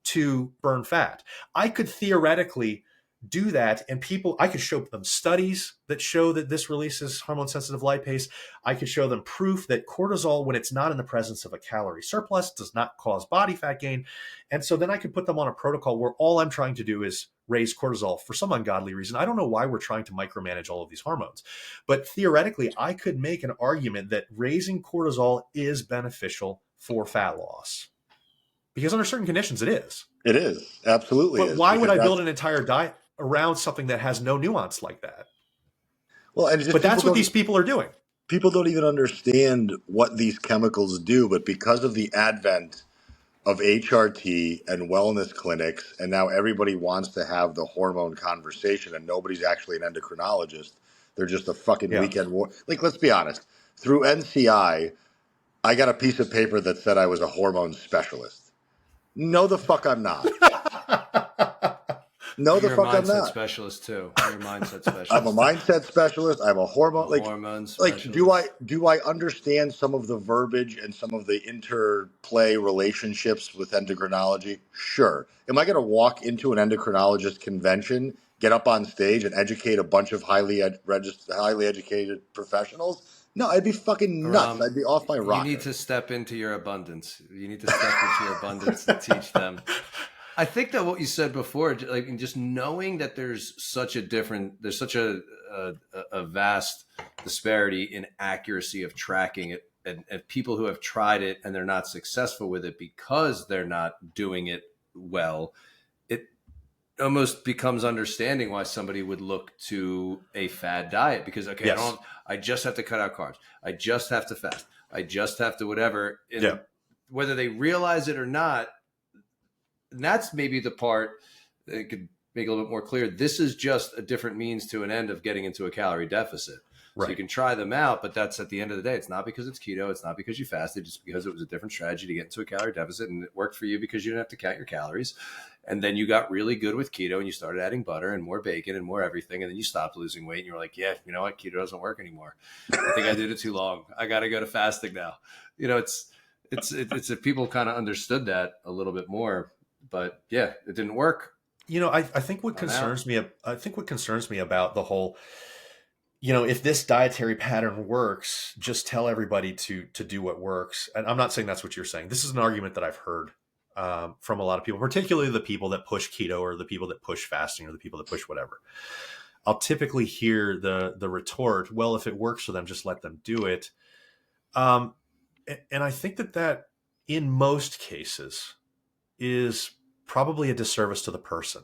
to burn fat? I could theoretically do that, and I could show them studies that show that this releases hormone-sensitive lipase. I could show them proof that cortisol, when it's not in the presence of a calorie surplus, does not cause body fat gain. And so then I could put them on a protocol where all I'm trying to do is raise cortisol for some ungodly reason. I don't know why we're trying to micromanage all of these hormones, but theoretically, I could make an argument that raising cortisol is beneficial for fat loss. Because under certain conditions, it is. It is. Absolutely. But why would I build an entire diet around something that has no nuance like that? Well, but that's what these people are doing. People don't even understand what these chemicals do, but because of the advent of HRT and wellness clinics, and now everybody wants to have the hormone conversation, and nobody's actually an endocrinologist. They're just a fucking weekend war. Like, let's be honest. Through NCI, I got a piece of paper that said I was a hormone specialist. No, the fuck I'm not. No, the You're a fuck I'm mindset not. specialist too. You're a mindset specialist. I'm a mindset specialist. I'm a hormone Specialist. do I understand some of the verbiage and some of the interplay relationships with endocrinology? Sure. Am I going to walk into an endocrinologist convention, get up on stage, and educate a bunch of highly educated professionals? No, I'd be fucking nuts. I'd be off my rocker. You need to step into your abundance. You need to step into your abundance and teach them. I think that what you said before, like just knowing that there's such a vast disparity in accuracy of tracking it, and people who have tried it and they're not successful with it because they're not doing it well, it almost becomes understanding why somebody would look to a fad diet because I just have to cut out carbs, I just have to fast, I just have to whatever. And whether they realize it or not. And that's maybe the part that could make it a little bit more clear. This is just a different means to an end of getting into a calorie deficit. Right. So you can try them out, but that's at the end of the day. It's not because it's keto. It's not because you fasted, just because it was a different strategy to get into a calorie deficit. And it worked for you because you didn't have to count your calories. And then you got really good with keto and you started adding butter and more bacon and more everything. And then you stopped losing weight and you were like, yeah, you know what? Keto doesn't work anymore. I think I did it too long. I got to go to fasting now. You know, it's if people kind of understood that a little bit more. But yeah, it didn't work. You know, I think what concerns me about the whole, you know, if this dietary pattern works, just tell everybody to do what works. And I'm not saying that's what you're saying. This is an argument that I've heard from a lot of people, particularly the people that push keto or the people that push fasting or the people that push whatever. I'll typically hear the retort, well, if it works for them, just let them do it. And I think that in most cases is probably a disservice to the person.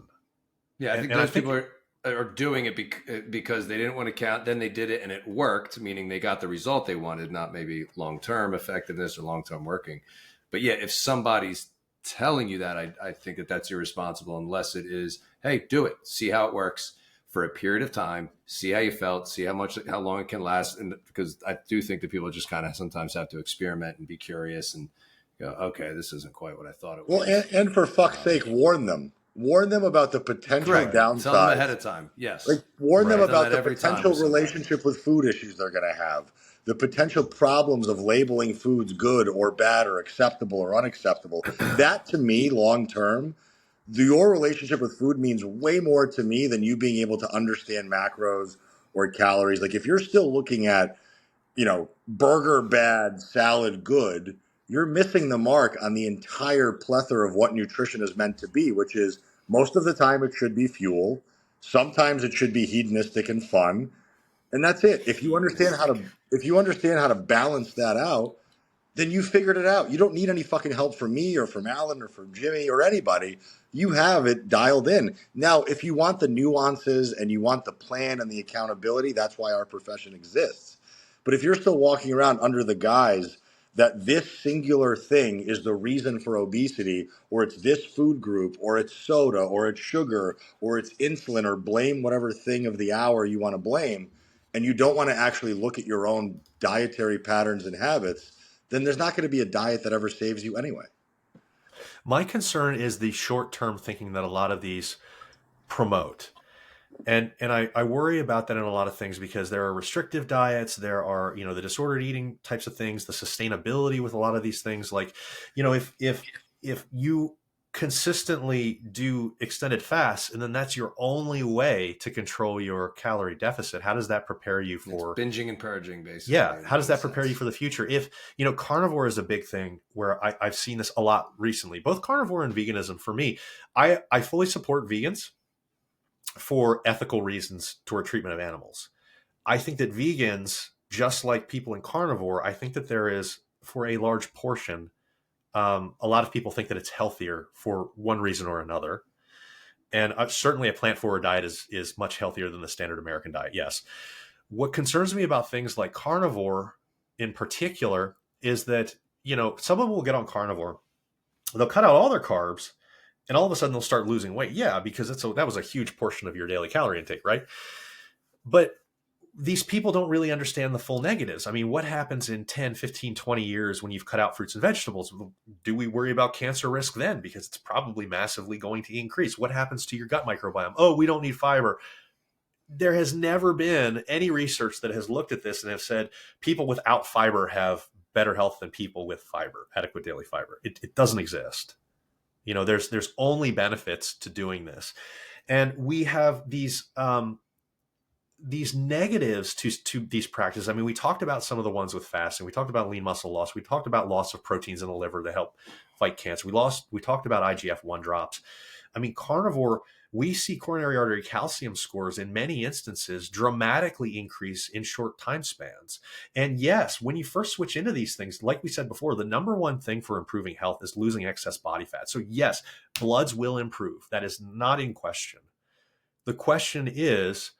Yeah, I think those people are doing it because they didn't want to count. Then they did it and it worked, meaning they got the result they wanted, not maybe long-term effectiveness or long-term working. But yeah, if somebody's telling you that, I think that's irresponsible unless it is, hey, do it. See how it works for a period of time. See how you felt. See how long it can last. And because I do think that people just kind of sometimes have to experiment and be curious and go, okay, this isn't quite what I thought it was. Well, and for fuck's sake, warn them. Warn them about the potential downsides. Tell them ahead of time. Yes. Like warn them about the potential relationship with food issues they're going to have. The potential problems of labeling foods good or bad or acceptable or unacceptable. That to me, long term, your relationship with food means way more to me than you being able to understand macros or calories. Like if you're still looking at, you know, burger bad, salad good, you're missing the mark on the entire plethora of what nutrition is meant to be, which is most of the time it should be fuel. Sometimes it should be hedonistic and fun. And that's it. If you understand how to balance that out, then you figured it out. You don't need any fucking help from me or from Allan or from Jimmy or anybody. You have it dialed in. Now, if you want the nuances and you want the plan and the accountability, that's why our profession exists. But if you're still walking around under the guise that this singular thing is the reason for obesity, or it's this food group, or it's soda, or it's sugar, or it's insulin, or blame whatever thing of the hour you want to blame, and you don't want to actually look at your own dietary patterns and habits, then there's not going to be a diet that ever saves you anyway. My concern is the short-term thinking that a lot of these promote. And I worry about that in a lot of things because there are restrictive diets, there are, you know, the disordered eating types of things, the sustainability with a lot of these things. Like, you know, if you consistently do extended fasts and then that's your only way to control your calorie deficit, how does that prepare you for binging and purging, basically? Yeah. How does that prepare you for the future? If, you know, carnivore is a big thing where I've seen this a lot recently, both carnivore and veganism. For me, I fully support vegans for ethical reasons toward treatment of animals. I think that vegans, just like people in carnivore, I think that there is, for a large portion, a lot of people think that it's healthier for one reason or another. And certainly a plant-forward diet is much healthier than the standard American diet, yes. What concerns me about things like carnivore in particular is that, you know, someone will get on carnivore, they'll cut out all their carbs, and all of a sudden they'll start losing weight. Yeah, because that was a huge portion of your daily calorie intake, right? But these people don't really understand the full negatives. I mean, what happens in 10, 15, 20 years when you've cut out fruits and vegetables? Do we worry about cancer risk then? Because it's probably massively going to increase. What happens to your gut microbiome? Oh, we don't need fiber. There has never been any research that has looked at this and have said people without fiber have better health than people with fiber, adequate daily fiber. It doesn't exist. There's only benefits to doing this. And we have these negatives to these practices. I mean, we talked about some of the ones with fasting. We talked about lean muscle loss. We talked about loss of proteins in the liver to help fight cancer. We talked about IGF-1 drops. I mean, carnivore, we see coronary artery calcium scores in many instances dramatically increase in short time spans. And yes, when you first switch into these things, like we said before, the number one thing for improving health is losing excess body fat. So yes, bloods will improve. That is not in question. The question is,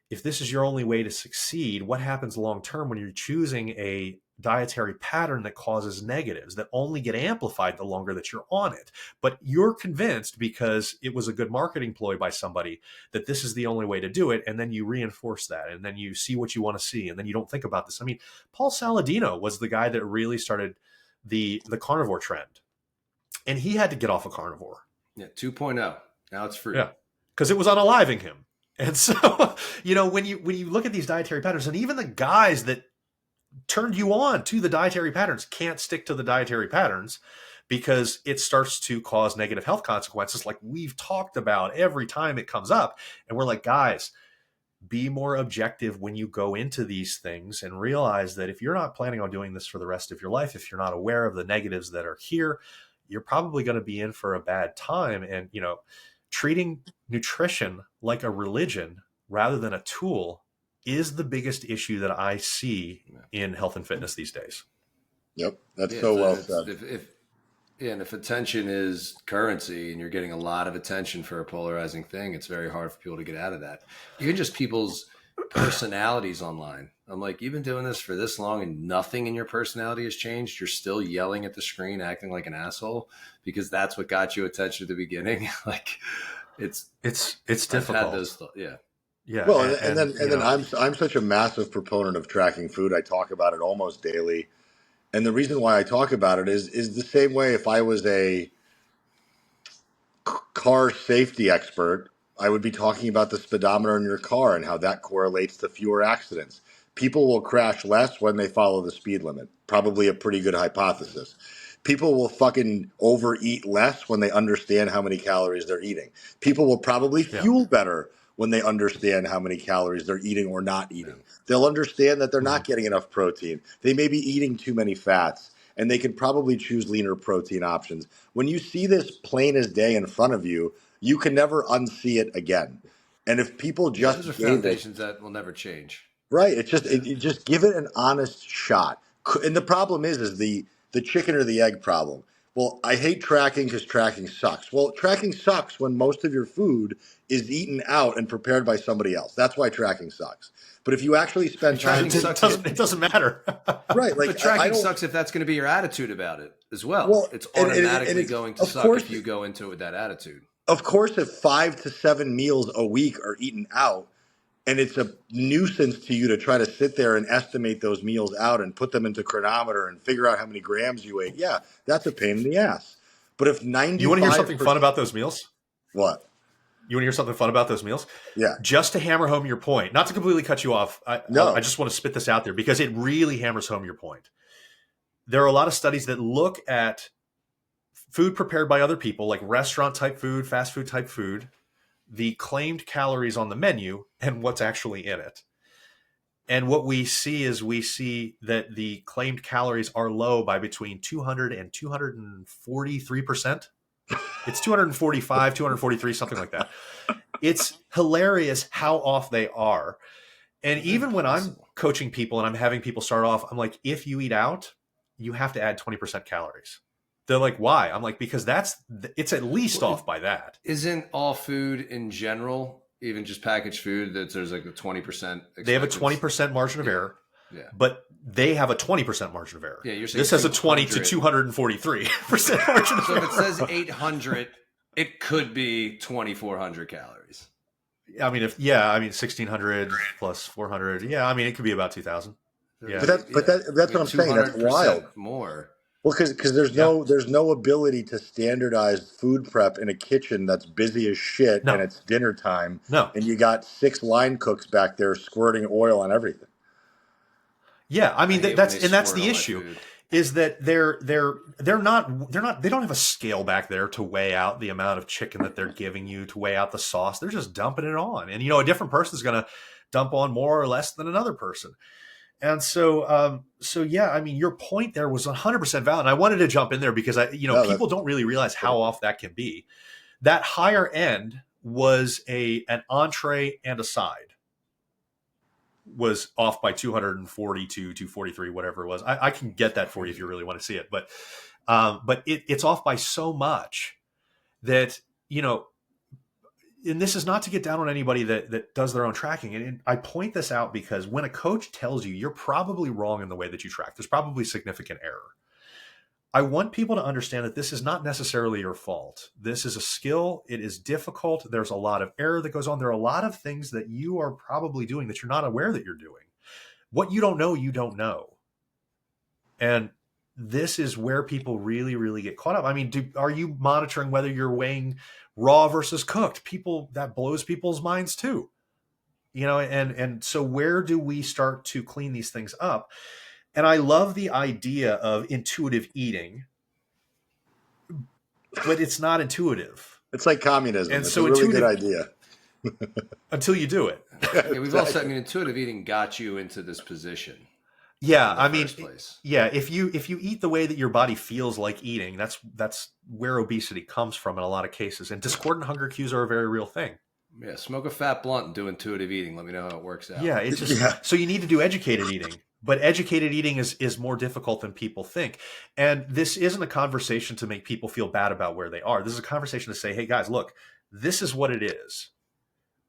if this is your only way to succeed, what happens long-term when you're choosing a dietary pattern that causes negatives that only get amplified the longer that you're on it? But you're convinced because it was a good marketing ploy by somebody that this is the only way to do it. And then you reinforce that, and then you see what you want to see. And then you don't think about this. I mean, Paul Saladino was the guy that really started the carnivore trend, and he had to get off of carnivore. Yeah. 2.0. Now it's free. Yeah. Because it was unaliving him. And so, when you look at these dietary patterns, and even the guys that turned you on to the dietary patterns can't stick to the dietary patterns because it starts to cause negative health consequences, like we've talked about every time it comes up. And we're like, guys, be more objective when you go into these things and realize that if you're not planning on doing this for the rest of your life, if you're not aware of the negatives that are here, you're probably going to be in for a bad time. And, treating nutrition like a religion rather than a tool is the biggest issue that I see in health and fitness these days. Yep. That's so well said. If attention is currency and you're getting a lot of attention for a polarizing thing, it's very hard for people to get out of that. Even just people's personalities online. I'm like, you've been doing this for this long and nothing in your personality has changed. You're still yelling at the screen, acting like an asshole because that's what got you attention at the beginning. Like it's difficult. Yeah. Yeah. Well, and then I'm such a massive proponent of tracking food. I talk about it almost daily. And the reason why I talk about it is the same way if I was a car safety expert, I would be talking about the speedometer in your car and how that correlates to fewer accidents. People will crash less when they follow the speed limit. Probably a pretty good hypothesis. People will fucking overeat less when they understand how many calories they're eating. People will probably fuel better when they understand how many calories they're eating or not eating. They'll understand that they're not getting enough protein. They may be eating too many fats, and they can probably choose leaner protein options. When you see this plain as day in front of you, you can never unsee it again. And if people just those are foundations that will never change. Right. It's just just give it an honest shot. And the problem is the chicken or the egg problem. Well, I hate tracking because tracking sucks. Well, tracking sucks when most of your food is eaten out and prepared by somebody else. That's why tracking sucks. But if you actually spend time, it doesn't matter. Right. Like but tracking sucks if that's going to be your attitude about it as well. Well, it's automatically going to suck if you go into it with that attitude. Of course, if 5 to 7 meals a week are eaten out, and it's a nuisance to you to try to sit there and estimate those meals out and put them into chronometer and figure out how many grams you ate, yeah, that's a pain in the ass. But if 95%... You want to hear something fun about those meals? What? You want to hear something fun about those meals? Yeah. Just to hammer home your point, not to completely cut you off, I just want to spit this out there because it really hammers home your point. There are a lot of studies that look at food prepared by other people, like restaurant type food, fast food type food, the claimed calories on the menu, and what's actually in it. And what we see is that the claimed calories are low by between 200 and 243%. It's 245, 243, something like that. It's hilarious how off they are. And even when I'm coaching people and I'm having people start off, I'm like, if you eat out, you have to add 20% calories. They're like, why? I'm like, because it's at least off by that. Isn't all food in general, even just packaged food, that there's like a 20%? They have a 20% margin of error. Yeah. But they have a 20% margin of error. Yeah, you're saying this has a 20 to 243% margin of error. So if it says 800, it could be 2,400 calories. I mean, 1,600 plus 400. Yeah. I mean, it could be about 2,000. Yeah. That's what I'm saying. That's wild. 200% more. Well, because there's no ability to standardize food prep in a kitchen that's busy as shit and No, it's dinner time no. and you got 6 line cooks back there squirting oil on everything. Yeah. I mean, I hate when that's they squirt the on my issue food. is that they don't have a scale back there to weigh out the amount of chicken that they're giving you, to weigh out the sauce. They're just dumping it on. And, a different person is going to dump on more or less than another person. And so yeah, I mean, your point there was 100% valid. And I wanted to jump in there because people don't really realize how off that can be. That higher end was an entree and a side was off by 242, 243, whatever it was. I can get that for you if you really want to see it, but it's off by so much that, and this is not to get down on anybody that does their own tracking. And I point this out because when a coach tells you you're probably wrong in the way that you track, there's probably significant error. I want people to understand that this is not necessarily your fault. This is a skill. It is difficult. There's a lot of error that goes on. There are a lot of things that you are probably doing that you're not aware that you're doing. What you don't know, you don't know. And this is where people really, really get caught up. I mean, are you monitoring whether you're weighing raw versus cooked? That blows people's minds too. And so where do we start to clean these things up? And I love the idea of intuitive eating, but it's not intuitive. It's like communism. And it's so a really good idea. Until you do it. Yeah, we've all said, intuitive eating got you into this position. Yeah, I mean, yeah, if you eat the way that your body feels like eating, that's where obesity comes from in a lot of cases. And discordant hunger cues are a very real thing. Yeah, smoke a fat blunt and do intuitive eating. Let me know how it works out. Yeah, so you need to do educated eating. But educated eating is more difficult than people think. And this isn't a conversation to make people feel bad about where they are. This is a conversation to say, hey, guys, look, this is what it is.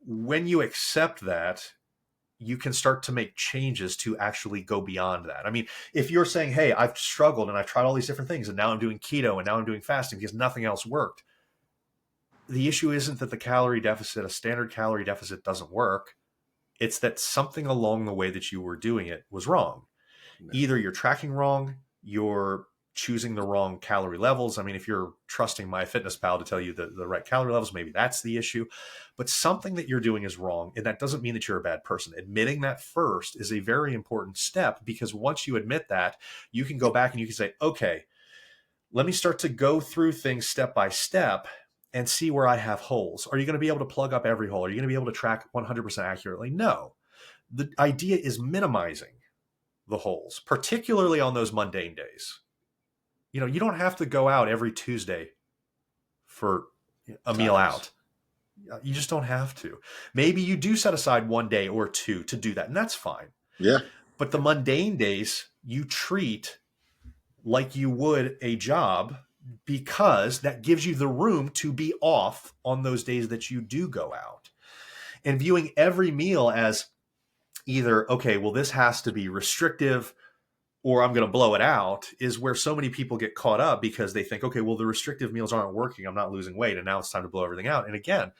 When you accept that, you can start to make changes to actually go beyond that. I mean, if you're saying, hey, I've struggled and I've tried all these different things and now I'm doing keto and now I'm doing fasting because nothing else worked. The issue isn't that a standard calorie deficit doesn't work. It's that something along the way that you were doing it was wrong. Yeah. Either you're tracking wrong, you're choosing the wrong calorie levels. I mean, if you're trusting MyFitnessPal to tell you the right calorie levels, maybe that's the issue. But something that you're doing is wrong. And that doesn't mean that you're a bad person. Admitting that first is a very important step, because once you admit that, you can go back and you can say, okay, let me start to go through things step by step and see where I have holes. Are you going to be able to plug up every hole? Are you going to be able to track 100% accurately? No. The idea is minimizing the holes, particularly on those mundane days. You don't have to go out every Tuesday for a meal out. You just don't have to. Maybe you do set aside one day or two to do that, and that's fine. Yeah. But the mundane days you treat like you would a job, because that gives you the room to be off on those days that you do go out. And viewing every meal as either, okay, well, this has to be restrictive or I'm going to blow it out, is where so many people get caught up, because they think, okay, well, the restrictive meals aren't working. I'm not losing weight. And now it's time to blow everything out. And again,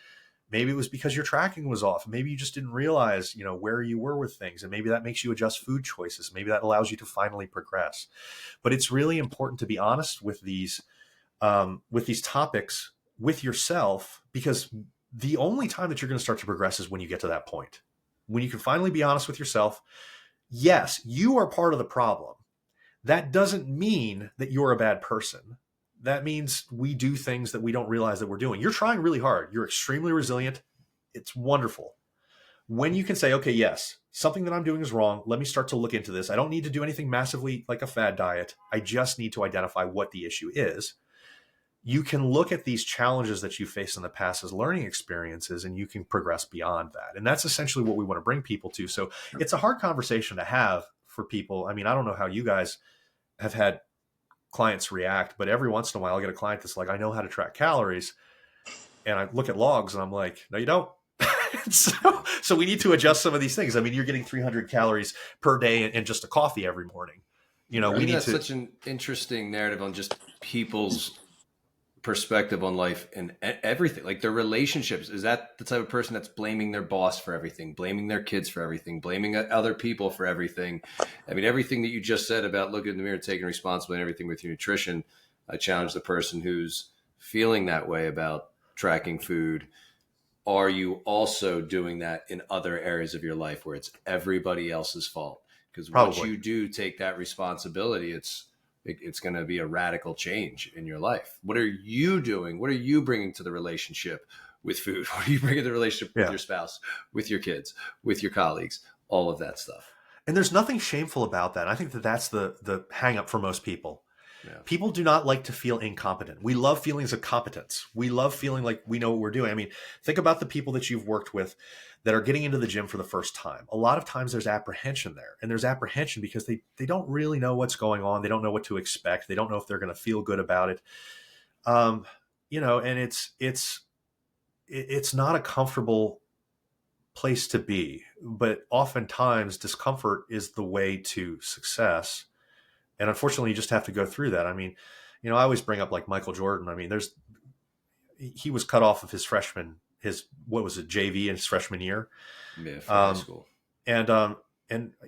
maybe it was because your tracking was off. Maybe you just didn't realize, where you were with things. And maybe that makes you adjust food choices. Maybe that allows you to finally progress. But it's really important to be honest with these topics with yourself, because the only time that you're going to start to progress is when you get to that point, when you can finally be honest with yourself. Yes, you are part of the problem. That doesn't mean that you're a bad person. That means we do things that we don't realize that we're doing. You're trying really hard. You're extremely resilient. It's wonderful. When you can say, okay, yes, something that I'm doing is wrong. Let me start to look into this. I don't need to do anything massively like a fad diet. I just need to identify what the issue is. You can look at these challenges that you faced in the past as learning experiences, and you can progress beyond that. And that's essentially what we want to bring people to. So it's a hard conversation to have for people. I mean, I don't know how you guys have had clients react, but every once in a while I get a client that's like, I know how to track calories. And I look at logs and I'm like, no, you don't. So we need to adjust some of these things. I mean, you're getting 300 calories per day and just a coffee every morning. I think that's such an interesting narrative on just people's perspective on life and everything, like their relationships. Is that the type of person that's blaming their boss for everything, blaming their kids for everything, blaming other people for everything? I mean, everything that you just said about looking in the mirror, taking responsibility and everything with your nutrition, I challenge the person who's feeling that way about tracking food. Are you also doing that in other areas of your life where it's everybody else's fault? Because once you do take that responsibility, it's going to be a radical change in your life. What are you doing? What are you bringing to the relationship with food? What are you bringing to the relationship with your spouse, with your kids, with your colleagues, all of that stuff? And there's nothing shameful about that. I think that's the hang up for most people. Yeah. People do not like to feel incompetent. We love feelings of competence. We love feeling like we know what we're doing. I mean, think about the people that you've worked with that are getting into the gym for the first time. A lot of times there's apprehension there. And there's apprehension because they don't really know what's going on. They don't know what to expect. They don't know if they're going to feel good about it. You know, and it's not a comfortable place to be. But oftentimes discomfort is the way to success. And unfortunately, you just have to go through that. I mean, you know, I always bring up like Michael Jordan. I mean, he was cut off of what was it, JV in his freshman year? Yeah, high school. And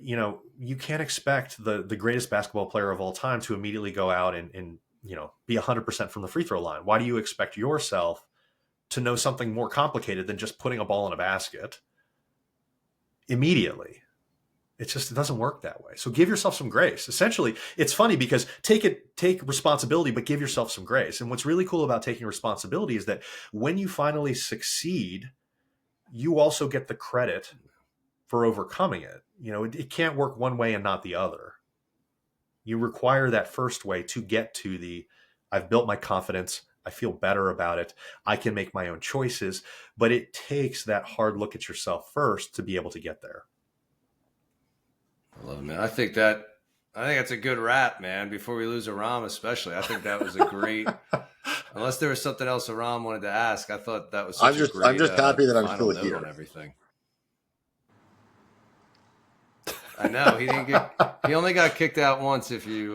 you know, you can't expect the greatest basketball player of all time to immediately go out and you know, be 100% from the free throw line. Why do you expect yourself to know something more complicated than just putting a ball in a basket immediately? It doesn't work that way. So give yourself some grace. Essentially, it's funny because take responsibility, but give yourself some grace. And what's really cool about taking responsibility is that when you finally succeed, you also get the credit for overcoming it. You know, it can't work one way and not the other. You require that first way to get to I've built my confidence. I feel better about it. I can make my own choices, but it takes that hard look at yourself first to be able to get there. I love it, man. I think that's a good wrap, man. Before we lose Aram, especially, I think that was a great. Unless there was something else Aram wanted to ask, I thought that was. I'm just happy that I'm still here on everything. I know he only got kicked out once. If you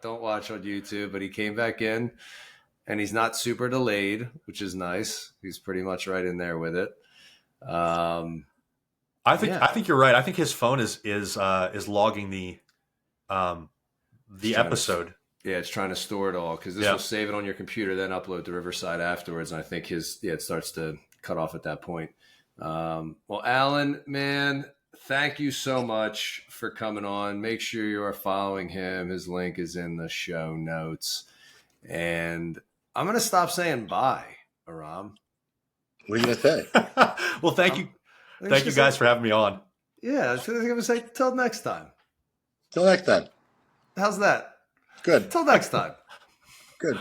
don't watch on YouTube, but he came back in, and he's not super delayed, which is nice. He's pretty much right in there with it. I think you're right. I think his phone is logging the episode. It's trying to store it all because this will save it on your computer, then upload to Riverside afterwards. And I think it starts to cut off at that point. Well, Allan, man, thank you so much for coming on. Make sure you are following him. His link is in the show notes. And I'm going to stop saying bye, Aram. What are you going to say? Well, thank you. Thank you guys for having me on. Yeah, I was going to say till next time. Till next time. How's that? Good. Till next time. Good.